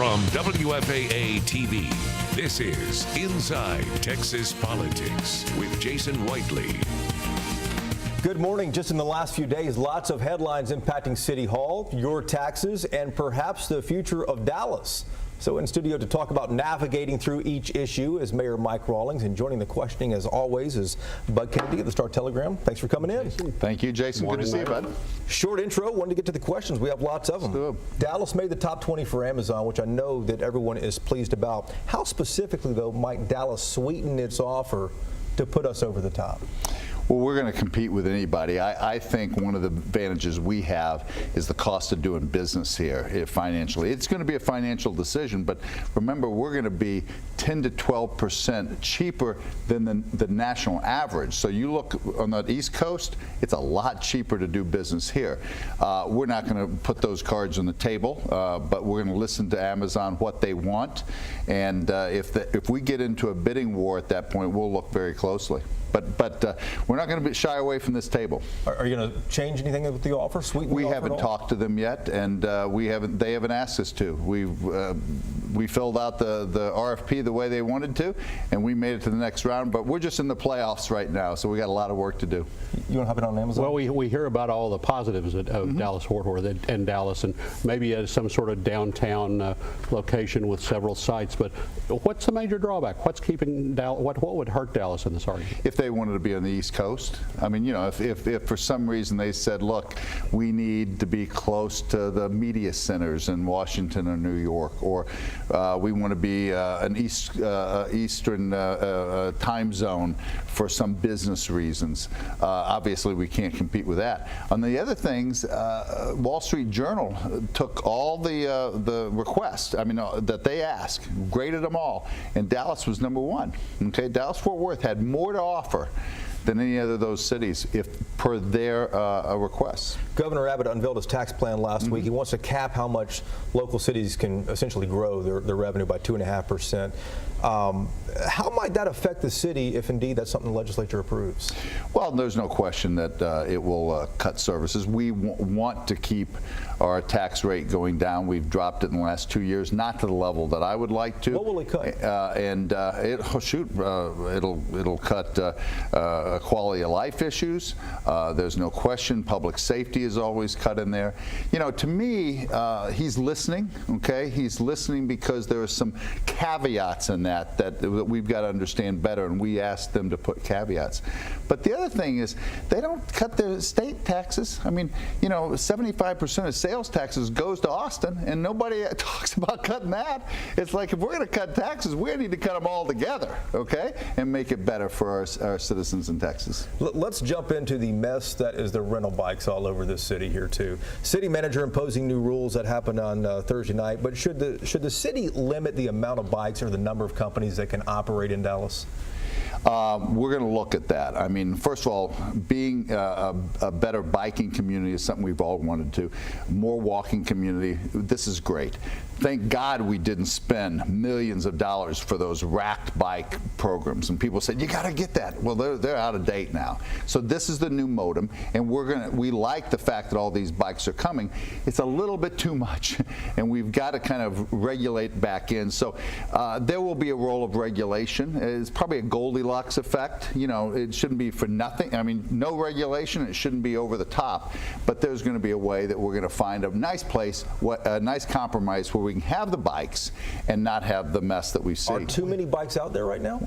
From WFAA TV, this is Inside Texas Politics with Jason Whiteley. Good morning. Just in the last few days, lots of headlines impacting City Hall, your taxes, and perhaps the future of Dallas. So in studio to talk about navigating through each issue is Mayor Mike Rawlings, and joining the questioning as always is Bud Kennedy of the Star-Telegram. Thanks for coming in. Thank you, Jason. Good to see you, bud. Short intro. Wanted to get to the questions. We have lots of them. Dallas made the top 20 for Amazon, which I know that everyone is pleased about. How specifically, though, might Dallas sweeten its offer to put us over the top? Well, we're going to compete with anybody. I think one of the advantages we have is the cost of doing business here financially. It's going to be a financial decision, but remember, we're going to be 10 to 12% cheaper than the national average. So you look on the East Coast, it's a lot cheaper to do business here. We're not going to put those cards on the table, but we're going to listen to Amazon what they want, and if we get into a bidding war at that point, we'll look very closely. But we're not going to shy away from this table. Are you going to change anything with the offer? Sweeten we the offer haven't talked to them yet, and they haven't asked us to. We filled out the RFP the way they wanted to, and we made it to the next round. But we're just in the playoffs right now, so we got a lot of work to do. You want to hop in on Amazon? Well, we hear about all the positives of Dallas-Fort Worth and Dallas, and maybe some sort of downtown location with several sites. But what's the major drawback? What's keeping Dallas? What would hurt Dallas in this argument? If they wanted to be on the East Coast, I mean, you know, if for some reason they said, look, we need to be close to the media centers in Washington or New York, or we want to be an Eastern time zone for some business reasons. Obviously, we can't compete with that. On the other things, Wall Street Journal took all the requests, I mean, that they asked, graded them all, and Dallas was #1. Okay, Dallas-Fort Worth had more to offer than any other of those cities, if per their requests. Governor Abbott unveiled his tax plan last week. He wants to cap how much local cities can essentially grow their revenue by 2.5%. How might that affect the city if indeed that's something the legislature approves? Well, there's no question that it will cut services. We want to keep our tax rate going down. We've dropped it in the last 2 years, not to the level that I would like to. What will it cut? It'll cut quality of life issues. There's no question. Public safety is always cut in there. You know, to me, he's listening. Okay, he's listening because there are some caveats in that we've got to understand better, and we asked them to put caveats. But the other thing is, they don't cut their state taxes. I mean, you know, 75% of sales taxes goes to Austin, and nobody talks about cutting that. It's like, if we're going to cut taxes, we need to cut them all together, okay, and make it better for our citizens in Texas. Let's jump into the mess that is the rental bikes all over this city here too. City manager imposing new rules that happened on Thursday night, but should the city limit the amount of bikes or the number of companies that can operate in Dallas? We're going to look at that. I mean, first of all, being a better biking community is something we've all wanted to. More walking community, this is great. Thank God we didn't spend millions of dollars for those racked bike programs. And people said, you got to get that. Well, they're out of date now. So this is the new modem, and we like the fact that all these bikes are coming. It's a little bit too much, and we've got to kind of regulate back in. So there will be a role of regulation. It's probably a Goldilocks effect. You know, it shouldn't be for nothing. I mean, no regulation. It shouldn't be over the top. But there's going to be a way that we're going to find a nice place, a nice compromise where we can have the bikes and not have the mess that we see. Are too many bikes out there right now?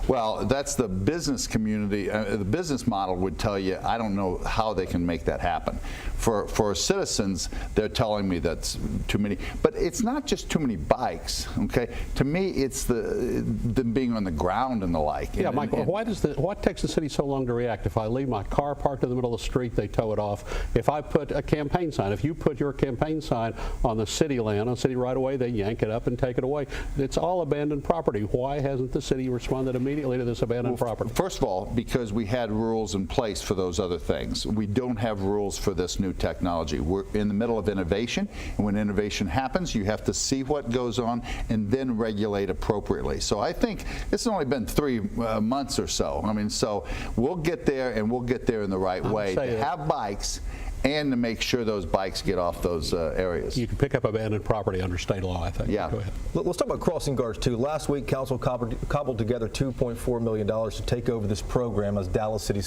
Well, that's the business community. The business model would tell you, I don't know how they can make that happen. For citizens, they're telling me that's too many. But it's not just too many bikes, okay? To me, it's them being on the ground and the like. Yeah, Michael, what takes the city so long to react? If I leave my car parked in the middle of the street, they tow it off. If I put a campaign sign, if you put your campaign sign on the city land, on city right away, they yank it up and take it away. It's all abandoned property. Why hasn't the city responded immediately to this abandoned property? First of all, because we had rules in place for those other things. We don't have rules for this new technology. We're in the middle of innovation, and when innovation happens, you have to see what goes on and then regulate appropriately. So I think it's only been 3 months or so. I mean, so we'll get there, and we'll get there in the right way to have bikes and to make sure those bikes get off those areas. You can pick up abandoned property under state law, I think. Yeah. Go ahead. Let's talk about crossing guards, too. Last week, Council cobbled together $2.4 million to take over this program as Dallas City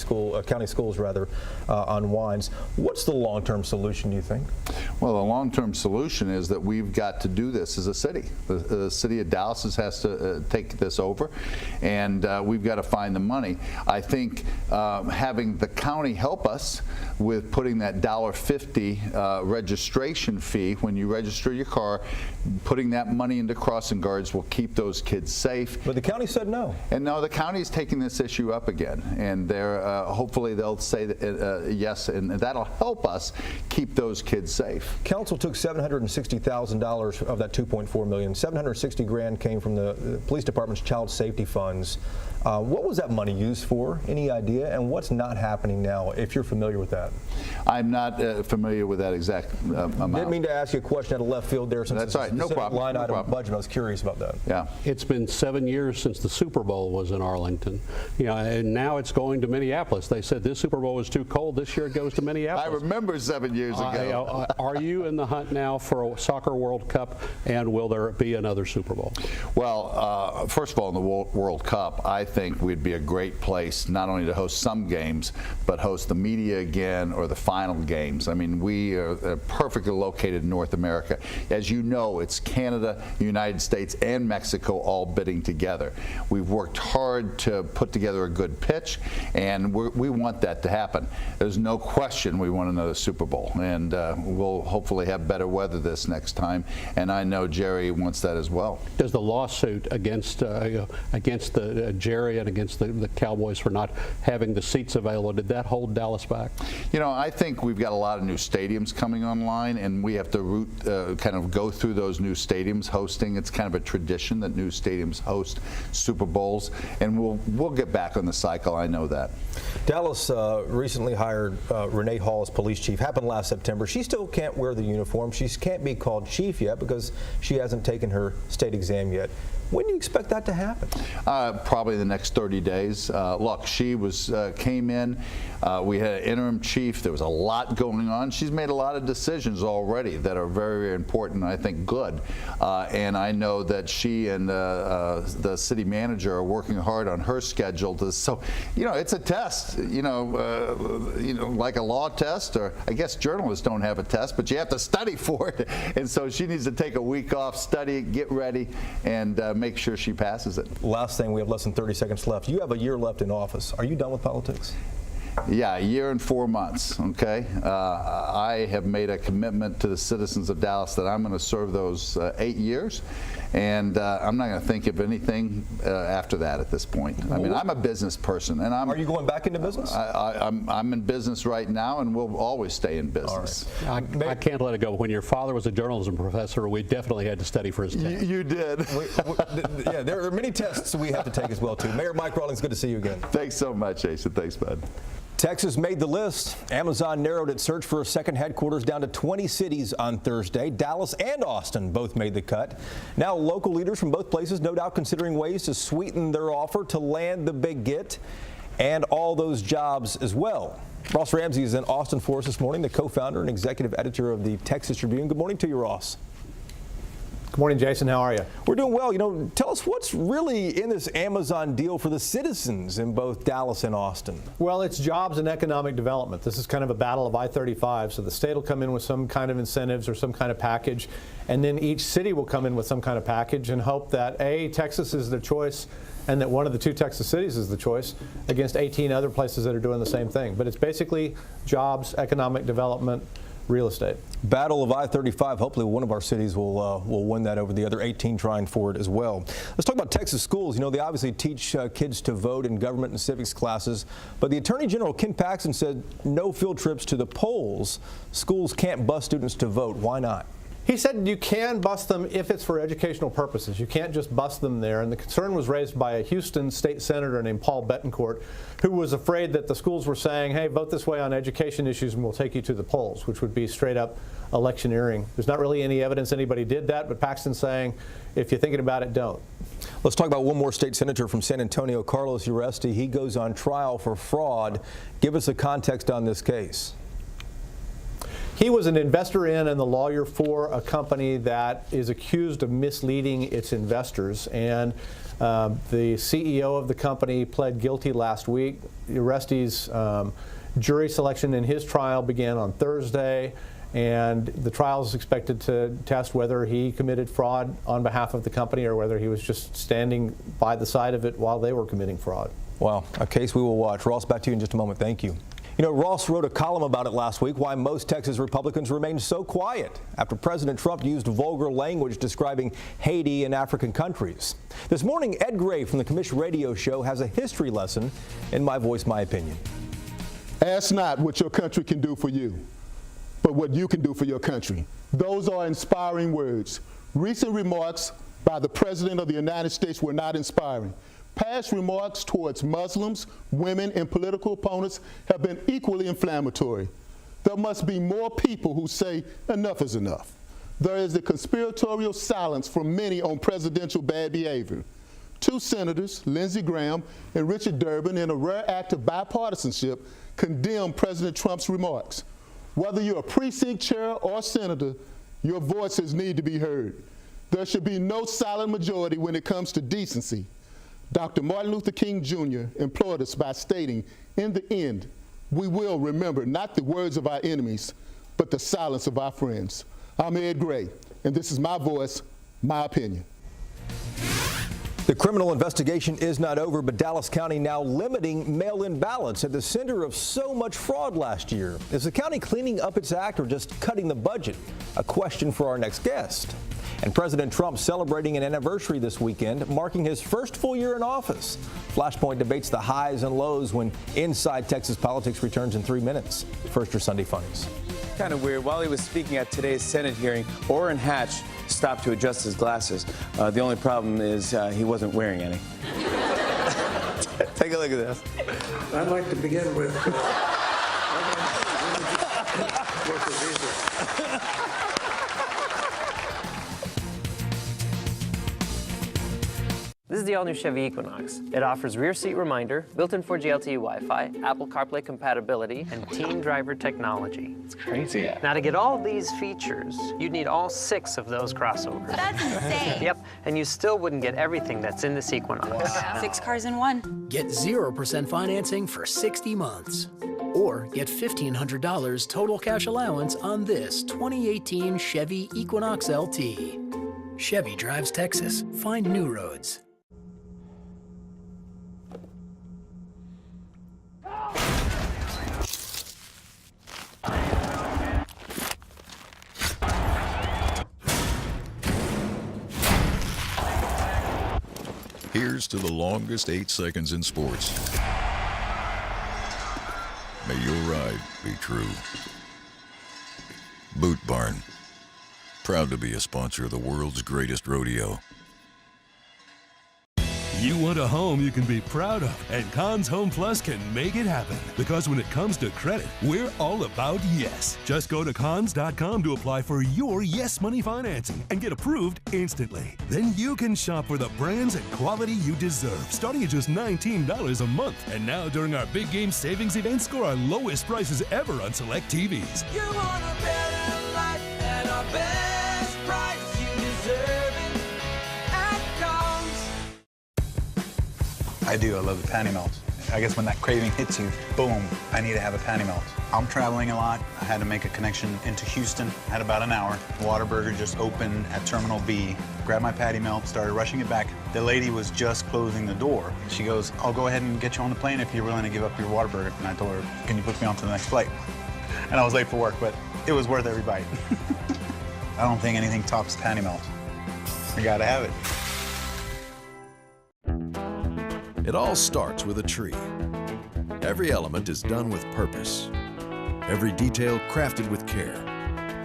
County Schools unwinds. What's the long-term solution, do you think? Well, the long-term solution is that we've got to do this as a city. The city of Dallas has to take this over, and we've got to find the money. I think having the county help us with putting that $1.50 registration fee when you register your car, putting that money into crossing guards will keep those kids safe. But the county said no. And no, the county is taking this issue up again, and they're hopefully they'll say that, yes, and that'll help us keep those kids safe. Council took $760,000 of that $2.4 million. $760,000 came from the police department's child safety funds. What was that money used for? Any idea? And what's not happening now, if you're familiar with that? I'm not familiar with that exact amount. Didn't mean to ask you a question out of left field there, since That's it's right. a No specific problem. line No item problem. budget. I was curious about that. Yeah. It's been 7 years since the Super Bowl was in Arlington. And now it's going to Minneapolis. They said this Super Bowl was too cold. This year it goes to Minneapolis. I remember 7 years ago. Are you in the hunt now for a Soccer World Cup, and will there be another Super Bowl? Well, first of all, in the World Cup, I think we'd be a great place not only to host some games, but host the media again or the final games. I mean, we are perfectly located in North America. As you know, it's Canada, the United States, and Mexico all bidding together. We've worked hard to put together a good pitch, and we want that to happen. There's no question we want another Super Bowl, and we'll hopefully have better weather this next time, and I know Jerry wants that as well. Does the lawsuit against the Jerry and against the Cowboys for not having the seats available, did that hold Dallas back? You know, I think we've got a lot of new stadiums coming online, and we have to kind of go through those new stadiums hosting. It's kind of a tradition that new stadiums host Super Bowls, and we'll get back on the cycle. I know that. Dallas recently hired Renee Hall as police chief. Happened last September. She still can't wear the uniform. She can't be called chief yet because she hasn't taken her state exam yet. When do you expect that to happen? Probably the next 30 days. Look, she came in. We had an interim chief. There was a lot going on. She's made a lot of decisions already that are very, very important, and I think good. And I know that she and the city manager are working hard on her schedule. So, you know, it's a test. You know, like a law test, or I guess journalists don't have a test, but you have to study for it. And so she needs to take a week off, study, get ready, and make sure she passes it. Last thing, we have less than 30 seconds left. You have a year left in office. Are you done with politics? Yeah, a year and 4 months, okay? I have made a commitment to the citizens of Dallas that I'm going to serve those 8 years, and I'm not going to think of anything after that at this point. I mean, I'm a business person, and Are you going back into business? I'm in business right now, and we'll always stay in business. I can't let it go. When your father was a journalism professor, we definitely had to study for his test. You did. Yeah, there are many tests we have to take as well, too. Mayor Mike Rawlings, good to see you again. Thanks so much, Jason. Thanks, bud. Texas made the list. Amazon narrowed its search for a second headquarters down to 20 cities on Thursday. Dallas and Austin both made the cut. Now local leaders from both places no doubt considering ways to sweeten their offer to land the big get and all those jobs as well. Ross Ramsey is in Austin for us this morning, the co-founder and executive editor of the Texas Tribune. Good morning to you, Ross. Good morning, Jason. How are you? We're doing well. You know, tell us what's really in this Amazon deal for the citizens in both Dallas and Austin. Well, it's jobs and economic development. This is kind of a battle of I-35. So the state will come in with some kind of incentives or some kind of package, and then each city will come in with some kind of package and hope that A, Texas is the choice, and that one of the two Texas cities is the choice against 18 other places that are doing the same thing. But it's basically jobs, economic development, real estate. Battle of I-35. Hopefully one of our cities will win that over the other 18 trying for it as well. Let's talk about Texas schools. You know, they obviously teach kids to vote in government and civics classes, but the Attorney General, Ken Paxton, said no field trips to the polls. Schools can't bus students to vote. Why not? He said you can bus them if it's for educational purposes. You can't just bus them there. And the concern was raised by a Houston state senator named Paul Bettencourt, who was afraid that the schools were saying, hey, vote this way on education issues and we'll take you to the polls, which would be straight up electioneering. There's not really any evidence anybody did that, but Paxton's saying, if you're thinking about it, don't. Let's talk about one more state senator from San Antonio, Carlos Uresti. He goes on trial for fraud. Give us a context on this case. He was an investor in and the lawyer for a company that is accused of misleading its investors. And the CEO of the company pled guilty last week. The arrestee's jury selection in his trial began on Thursday, and the trial is expected to test whether he committed fraud on behalf of the company or whether he was just standing by the side of it while they were committing fraud. Well, a case we will watch. Ross, back to you in just a moment. Thank you. You know, Ross wrote a column about it last week, why most Texas Republicans remained so quiet after President Trump used vulgar language describing Haiti and African countries. This morning, Ed Gray from the Commission Radio Show has a history lesson in My Voice, My Opinion. Ask not what your country can do for you, but what you can do for your country. Those are inspiring words. Recent remarks by the President of the United States were not inspiring. Past remarks towards Muslims, women, and political opponents have been equally inflammatory. There must be more people who say enough is enough. There is a conspiratorial silence from many on presidential bad behavior. Two senators, Lindsey Graham and Richard Durbin, in a rare act of bipartisanship, condemned President Trump's remarks. Whether you're a precinct chair or senator, your voices need to be heard. There should be no silent majority when it comes to decency. Dr. Martin Luther King Jr. implored us by stating, in the end, we will remember not the words of our enemies, but the silence of our friends. I'm Ed Gray, and this is my voice, my opinion. The criminal investigation is not over, but Dallas County now limiting mail-in ballots at the center of so much fraud last year. Is the county cleaning up its act or just cutting the budget? A question for our next guest. And President Trump celebrating an anniversary this weekend, marking his first full year in office. Flashpoint debates the highs and lows when Inside Texas Politics returns in 3 minutes. First, your Sunday Funnies. Kind of weird. While he was speaking at today's Senate hearing, Orrin Hatch stopped to adjust his glasses. The only problem is he wasn't wearing any. Take a look at this. I'd like to begin with. This is the all-new Chevy Equinox. It offers rear seat reminder, built-in 4G LTE Wi-Fi, Apple CarPlay compatibility, and Teen Driver technology. It's crazy. Now to get all these features, you'd need all 6 of those crossovers. That's insane. Yep, and you still wouldn't get everything that's in this Equinox. Wow. 6 cars in one. Get 0% financing for 60 months. Or get $1,500 total cash allowance on this 2018 Chevy Equinox LT. Chevy drives Texas. Find new roads. Here's to the longest 8 seconds in sports. May your ride be true. Boot Barn, proud to be a sponsor of the world's greatest rodeo. You want a home you can be proud of, and Conn's Home Plus can make it happen. Because when it comes to credit, we're all about yes. Just go to cons.com to apply for your Yes Money financing and get approved instantly. Then you can shop for the brands and quality you deserve, starting at just $19 a month. And now during our big game savings event, score our lowest prices ever on select TVs. You want a better life at our best price, you deserve it at Cons. I do. I love the patty melts. I guess when that craving hits you, boom, I need to have a patty melt. I'm traveling a lot. I had to make a connection into Houston. I had about an hour. Whataburger just opened at Terminal B. Grabbed my patty melt, started rushing it back. The lady was just closing the door. She goes, I'll go ahead and get you on the plane if you're willing to give up your Whataburger. And I told her, can you put me on to the next flight? And I was late for work, but it was worth every bite. I don't think anything tops patty melt. I gotta have it. It all starts with a tree. Every element is done with purpose. Every detail crafted with care.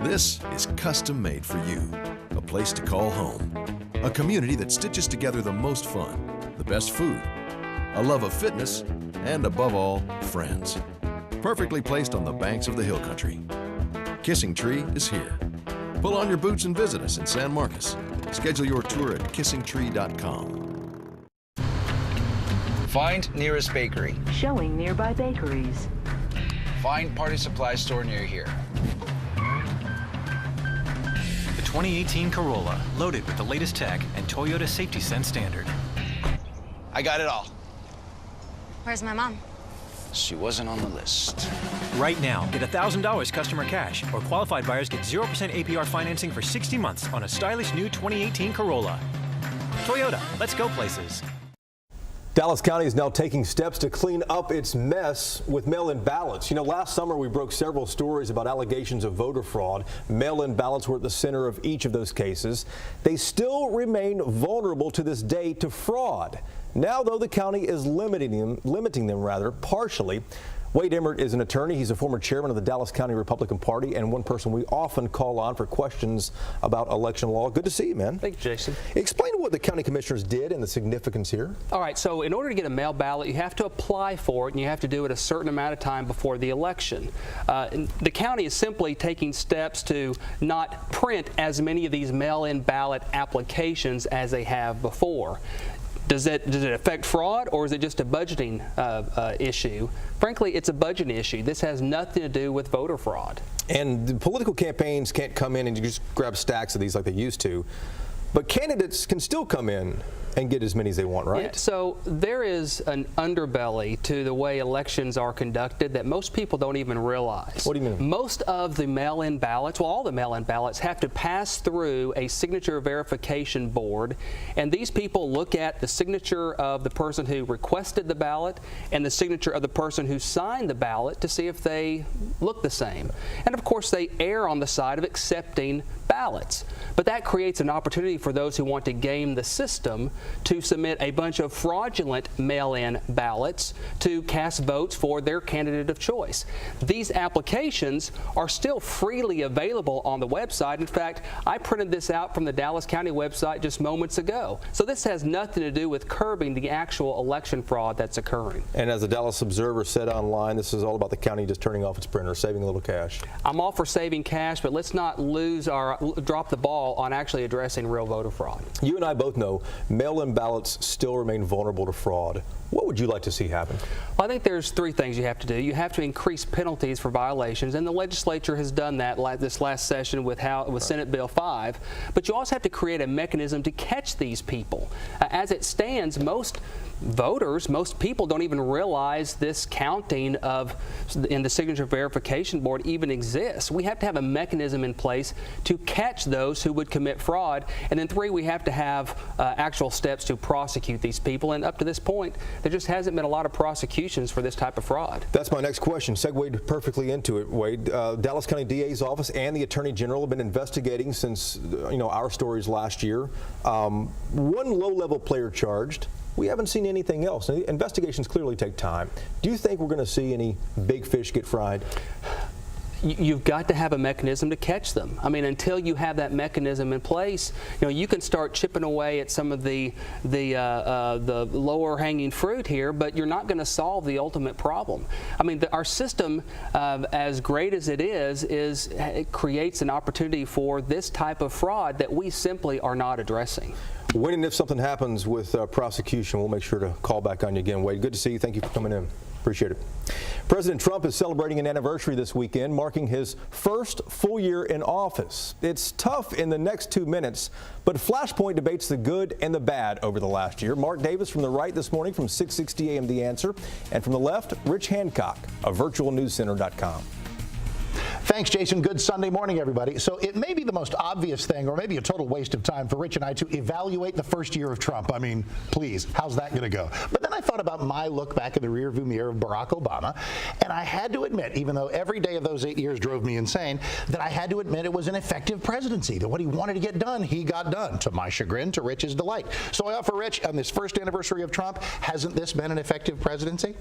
This is custom made for you. A place to call home. A community that stitches together the most fun, the best food, a love of fitness, and above all, friends. Perfectly placed on the banks of the hill country. Kissing Tree is here. Pull on your boots and visit us in San Marcos. Schedule your tour at kissingtree.com. Find nearest bakery. Showing nearby bakeries. Find party supply store near here. 2018 Corolla, loaded with the latest tech and Toyota Safety Sense standard. I got it all. Where's my mom? She wasn't on the list. Right now, get $1,000 customer cash, or qualified buyers get 0% APR financing for 60 months on a stylish new 2018 Corolla. Toyota, let's go places. Dallas County is now taking steps to clean up its mess with mail-in ballots. You know, last summer we broke several stories about allegations of voter fraud. Mail-in ballots were at the center of each of those cases. They still remain vulnerable to this day to fraud. Now, though, the county is limiting them partially. Wade Emmert is an attorney. He's a former chairman of the Dallas County Republican Party and one person we often call on for questions about election law. Good to see you, man. Thank you, Jason. Explain what the county commissioners did and the significance here. All right, so in order to get a mail ballot, you have to apply for it, and you have to do it a certain amount of time before the election. The county is simply taking steps to not print as many of these mail-in ballot applications as they have before. Does it affect fraud, or is it just a budgeting issue? Frankly, it's a budget issue. This has nothing to do with voter fraud. And the political campaigns can't come in and just grab stacks of these like they used to. But candidates can still come in and get as many as they want, right? Yeah, so there is an underbelly to the way elections are conducted that most people don't even realize. What do you mean? Most of the mail-in ballots, well, all the mail-in ballots have to pass through a signature verification board, and these people look at the signature of the person who requested the ballot and the signature of the person who signed the ballot to see if they look the same. And of course, they err on the side of accepting ballots. But that creates an opportunity for those who want to game the system to submit a bunch of fraudulent mail-in ballots to cast votes for their candidate of choice. These applications are still freely available on the website. In fact, I printed this out from the Dallas County website just moments ago. So this has nothing to do with curbing the actual election fraud that's occurring. And as the Dallas Observer said online, this is all about the county just turning off its printer, saving a little cash. I'm all for saving cash, but let's not drop the ball on actually addressing real voter fraud. You and I both know mail-in ballots still remain vulnerable to fraud. What would you like to see happen? Well, I think there's three things you have to do. You have to increase penalties for violations, and the legislature has done that this last session with Senate Bill 5. But you also have to create a mechanism to catch these people. As it stands, most people don't even realize this counting in the signature verification board even exists. We have to have a mechanism in place to catch those who would commit fraud. And then three, we have to have actual steps to prosecute these people. And up to this point, there just hasn't been a lot of prosecutions for this type of fraud. That's my next question. Segued perfectly into it, Wade. Dallas County DA's office and the Attorney General have been investigating since our stories last year. One low-level player charged. We haven't seen anything else. Investigations clearly take time. Do you think we're going to see any big fish get fried? You've got to have a mechanism to catch them. I mean, until you have that mechanism in place, you can start chipping away at some of the lower hanging fruit here, but you're not going to solve the ultimate problem. I mean, our system, as great as it it creates an opportunity for this type of fraud that we simply are not addressing. When and if something happens with prosecution, we'll make sure to call back on you again. Wade, good to see you. Thank you for coming in. Appreciate it. President Trump is celebrating an anniversary this weekend, marking his first full year in office. It's tough in the next 2 minutes, but Flashpoint debates the good and the bad over the last year. Mark Davis from the right this morning from 660 AM The Answer, and from the left, Rich Hancock of virtualnewscenter.com. Thanks, Jason. Good Sunday morning, everybody. So it may be the most obvious thing, or maybe a total waste of time for Rich and I to evaluate the first year of Trump. I mean, please, how's that going to go? But then I thought about my look back in the rearview mirror of Barack Obama, and I had to admit, even though every day of those 8 years drove me insane, that I had to admit it was an effective presidency, that what he wanted to get done, he got done, to my chagrin, to Rich's delight. So I offer Rich, on this first anniversary of Trump, hasn't this been an effective presidency?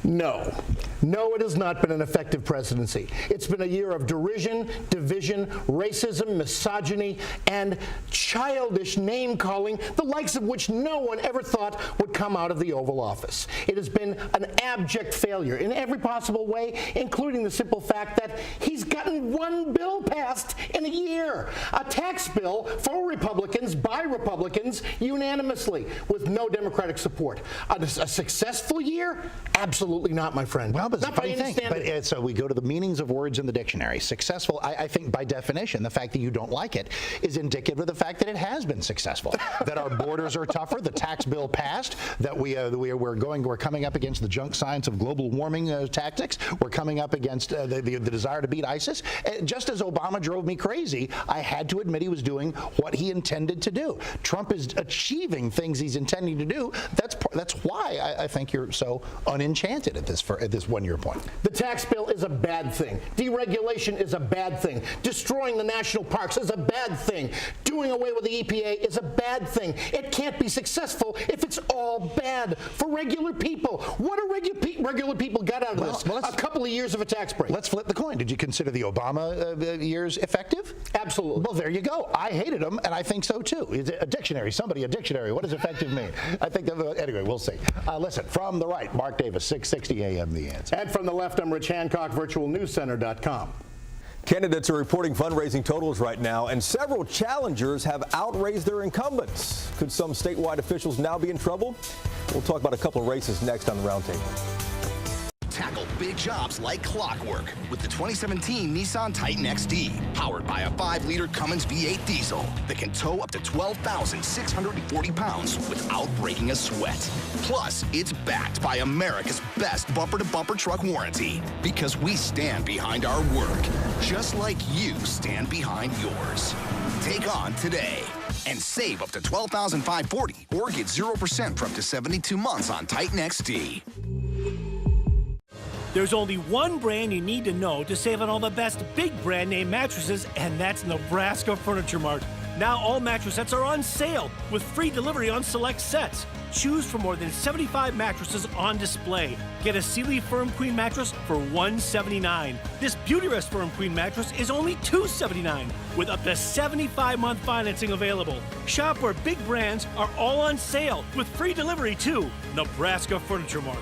No. No, it has not been an effective presidency. It's been a year of derision, division, racism, misogyny, and childish name-calling, the likes of which no one ever thought would come out of the Oval Office. It has been an abject failure in every possible way, including the simple fact that he's gotten one bill passed in a year. A tax bill for Republicans by Republicans unanimously with no Democratic support. A successful year? Absolutely not, my friend. Well, No, but it's a Not by funny any thing. standard. But, so we go to the meanings of words in the dictionary. Successful, I think by definition, the fact that you don't like it is indicative of the fact that it has been successful. That our borders are tougher, the tax bill passed, that we're coming up against the junk science of global warming tactics. We're coming up against the desire to beat ISIS. Just as Obama drove me crazy, I had to admit he was doing what he intended to do. Trump is achieving things he's intending to do. That's why I think you're so unenchanted at this 1 year point. The tax bill is a bad thing. Deregulation is a bad thing. Destroying the national parks is a bad thing. Doing away with the EPA is a bad thing. It can't be successful if it's all bad for regular people. What do regular people get out of this? A couple of years of a tax break. Let's flip the coin. Did you consider the Obama years effective? Absolutely. Well, there you go. I hated them, and I think so too. Is it a dictionary? Somebody, a dictionary. What does effective mean? I think anyway, we'll see. Listen, from the right, Mark Davis, 660 AM, The Answer. And from the left, I'm Rich Hancock, virtualnewscenter.com. Candidates are reporting fundraising totals right now, and several challengers have outraised their incumbents. Could some statewide officials now be in trouble? We'll talk about a couple of races next on the Roundtable. Tackle big jobs like clockwork with the 2017 Nissan Titan XD, powered by a 5-liter Cummins V8 diesel that can tow up to 12,640 pounds without breaking a sweat. Plus, it's backed by America's best bumper-to-bumper truck warranty, because we stand behind our work, just like you stand behind yours. Take on today and save up to $12,540 or get 0% for up to 72 months on Titan XD. There's only one brand you need to know to save on all the best big brand name mattresses, and that's Nebraska Furniture Mart. Now all mattress sets are on sale with free delivery on select sets. Choose from more than 75 mattresses on display. Get a Sealy Firm Queen mattress for $179. This Beautyrest Firm Queen mattress is only $279 with up to 75-month financing available. Shop where big brands are all on sale with free delivery too. Nebraska Furniture Mart.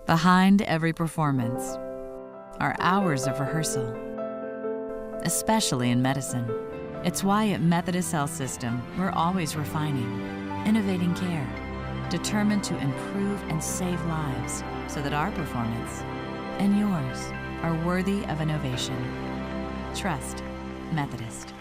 Behind every performance are hours of rehearsal, especially in medicine. It's why at Methodist Health System, we're always refining, innovating care, determined to improve and save lives so that our performance and yours are worthy of innovation. Trust Methodist.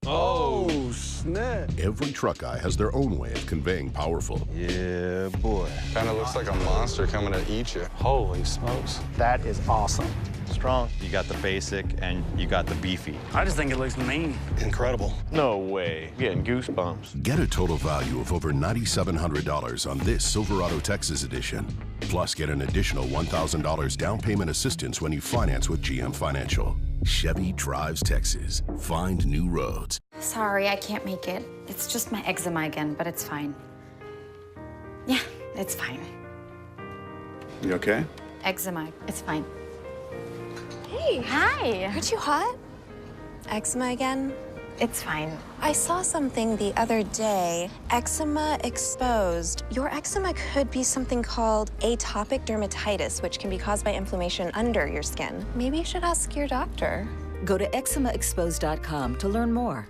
Oh, snap. Every truck guy has their own way of conveying powerful. Yeah, boy. Kind of looks like a monster coming to eat you. Holy smokes. That is awesome. Strong. You got the basic and you got the beefy. I just think it looks mean. Incredible. No way. I'm getting goosebumps. Get a total value of over $9,700 on this Silverado Texas edition. Plus, get an additional $1,000 down payment assistance when you finance with GM Financial. Chevy drives Texas. Find new roads. Sorry, I can't make it. It's just my eczema again, but it's fine. Yeah, it's fine. You okay? Eczema, it's fine. Hey. Hi. Aren't you hot? Eczema again? It's fine. I saw something the other day. Eczema exposed. Your eczema could be something called atopic dermatitis, which can be caused by inflammation under your skin. Maybe you should ask your doctor. Go to eczemaexposed.com to learn more.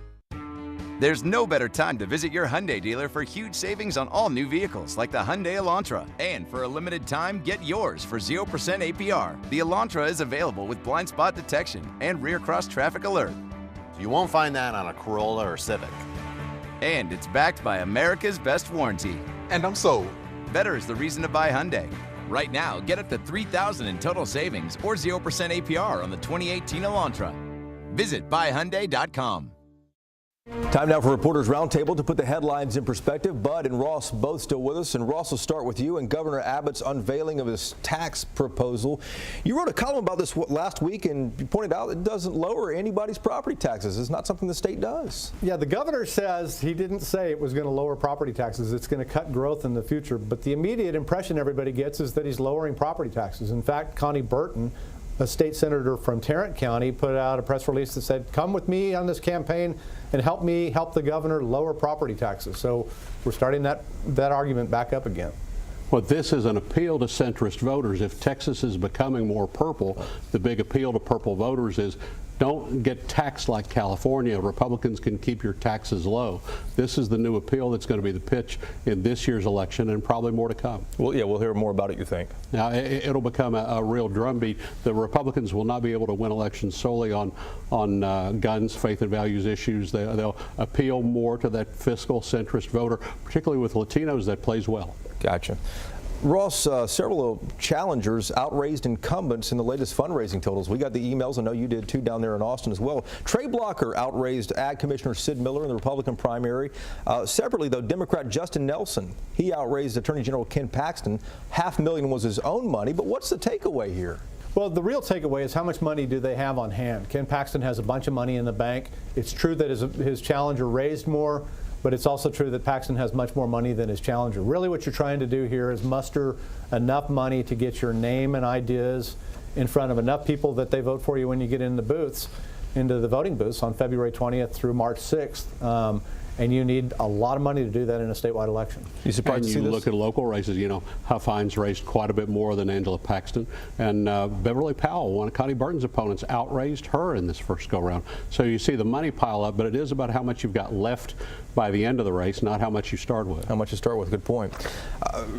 There's no better time to visit your Hyundai dealer for huge savings on all new vehicles like the Hyundai Elantra. And for a limited time, get yours for 0% APR. The Elantra is available with blind spot detection and rear cross traffic alert. You won't find that on a Corolla or Civic. And it's backed by America's best warranty. And I'm sold. Better is the reason to buy Hyundai. Right now, get up to $3,000 in total savings or 0% APR on the 2018 Elantra. Visit buyhyundai.com. Time now for Reporters Roundtable to put the headlines in perspective. Bud and Ross both still with us, and Ross will start with you and Governor Abbott's unveiling of his tax proposal. You wrote a column about this last week, and you pointed out it doesn't lower anybody's property taxes. It's not something the state does. Yeah, the governor says he didn't say it was going to lower property taxes. It's going to cut growth in the future. But the immediate impression everybody gets is that he's lowering property taxes. In fact, Connie Burton, a state senator from Tarrant County, put out a press release that said, come with me on this campaign and help me help the governor lower property taxes. So we're starting that argument back up again. Well, this is an appeal to centrist voters. If Texas is becoming more purple, the big appeal to purple voters is don't get taxed like California. Republicans can keep your taxes low. This is the new appeal that's going to be the pitch in this year's election, and probably more to come. Well, yeah, we'll hear more about it, you think? Now, it'll become a real drumbeat. The Republicans will not be able to win elections solely on guns, faith and values issues. They'll appeal more to that fiscal centrist voter, particularly with Latinos. That plays well. Gotcha. Ross, several challengers outraised incumbents in the latest fundraising totals. We got the emails. I know you did too down there in Austin as well. Trey Blocker outraised Ag Commissioner Sid Miller in the Republican primary. Separately, though, Democrat Justin Nelson, he outraised Attorney General Ken Paxton. $500,000 was his own money. But what's the takeaway here? Well, the real takeaway is how much money do they have on hand? Ken Paxton has a bunch of money in the bank. It's true that his challenger raised more, but it's also true that Paxton has much more money than his challenger. Really what you're trying to do here is muster enough money to get your name and ideas in front of enough people that they vote for you when you get in the booths, into the voting booths on February 20th through March 6th. And you need a lot of money to do that in a statewide election. You surprised and to see you this? look at local races, you know, Huff Hines raised quite a bit more than Angela Paxton. And Beverly Powell, one of Connie Burton's opponents, outraised her in this first go-round. So you see the money pile up, but it is about how much you've got left by the end of the race, not how much you start with. How much you start with, good point.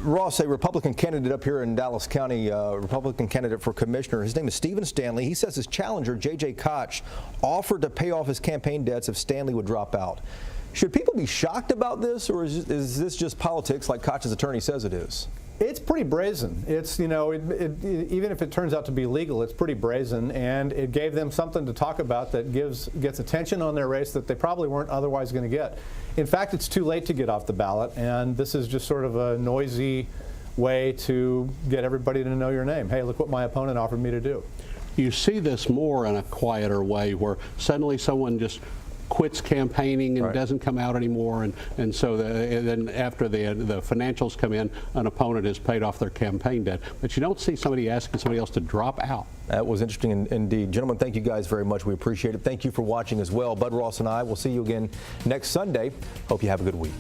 Ross, a Republican candidate up here in Dallas County, Republican candidate for commissioner, his name is Stephen Stanley. He says his challenger, J.J. Koch, offered to pay off his campaign debts if Stanley would drop out. Should people be shocked about this, or is this just politics like Koch's attorney says it is? It's pretty brazen. It's, you know, even if it turns out to be legal, it's pretty brazen, and it gave them something to talk about that gets attention on their race that they probably weren't otherwise going to get. In fact, it's too late to get off the ballot, and this is just sort of a noisy way to get everybody to know your name. Hey, look what my opponent offered me to do. You see this more in a quieter way, where suddenly someone just quits campaigning and doesn't come out anymore, and so then after the financials come in, an opponent has paid off their campaign debt. But you don't see somebody asking somebody else to drop out. That was interesting indeed. Gentlemen, thank you guys very much. We appreciate it. Thank you for watching as well. Bud Ross and I will see you again next Sunday. Hope you have a good week.